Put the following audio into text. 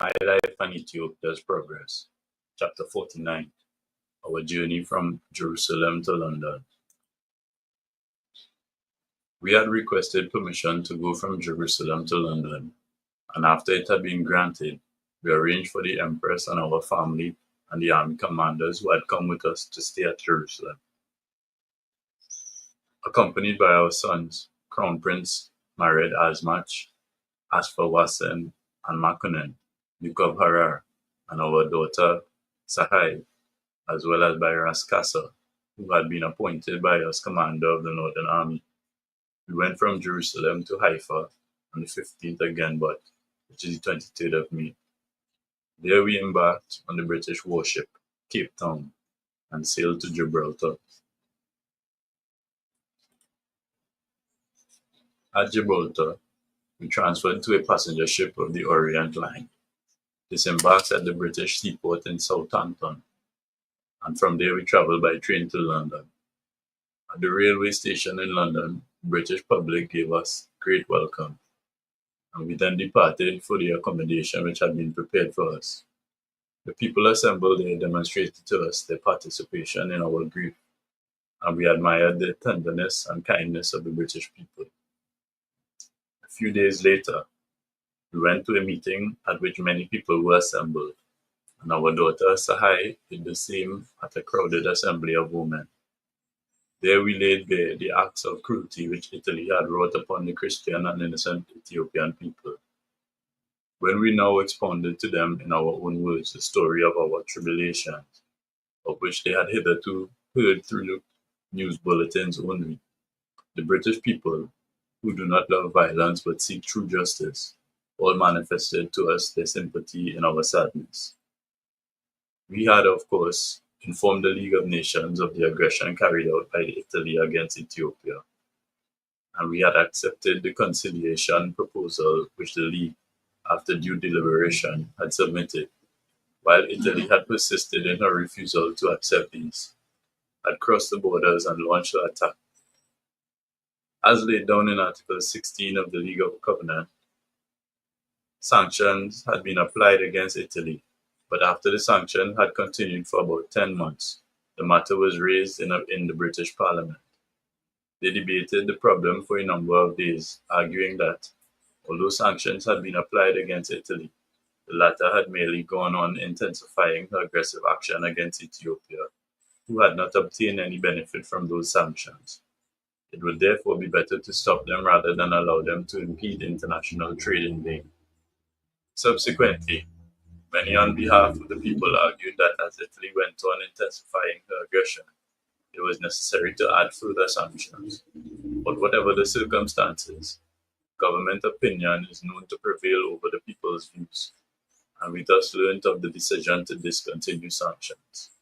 My Life and Ethiopia's Progress, Chapter 49, Our Journey from Jerusalem to London. We had requested permission to go from Jerusalem to London, and after it had been granted, we arranged for the Empress and our family and the army commanders who had come with us to stay at Jerusalem. Accompanied by our sons, Crown Prince Mared Asmach, Asfawasen, and Makonnen, Duke of Harar, and our daughter Sahai, as well as by Raskasa, who had been appointed by us commander of the Northern Army. We went from Jerusalem to Haifa on the 15th of Genbat, which is the 23rd of May. There we embarked on the British warship Cape Town and sailed to Gibraltar. At Gibraltar, we transferred to a passenger ship of the Orient Line, disembarked at the British seaport in Southampton, and from there we travelled by train to London. At the railway station in London, the British public gave us great welcome, and we then departed for the accommodation which had been prepared for us. The people assembled there demonstrated to us their participation in our grief, and we admired the tenderness and kindness of the British people. A few days later, we went to a meeting at which many people were assembled, and our daughter Sahai did the same at a crowded assembly of women. There we laid bare the acts of cruelty which Italy had wrought upon the Christian and innocent Ethiopian people. When we now expounded to them in our own words the story of our tribulations, of which they had hitherto heard through news bulletins only, the British people, who do not love violence but seek true justice, all manifested to us their sympathy in our sadness. We had, of course, informed the League of Nations of the aggression carried out by Italy against Ethiopia, and we had accepted the conciliation proposal which the League, after due deliberation, had submitted, while Italy had persisted in her refusal to accept these, had crossed the borders and launched the attack. As laid down in Article 16 of the League of Covenant, sanctions had been applied against Italy, but after the sanction had continued for about 10 months, the matter was raised in the British Parliament. They debated the problem for a number of days, arguing that, although sanctions had been applied against Italy, the latter had merely gone on intensifying her aggressive action against Ethiopia, who had not obtained any benefit from those sanctions. It would therefore be better to stop them rather than allow them to impede international trade in vain. Subsequently, many on behalf of the people argued that as Italy went on intensifying her aggression, it was necessary to add further sanctions. But whatever the circumstances, government opinion is known to prevail over the people's views, and we thus learned of the decision to discontinue sanctions.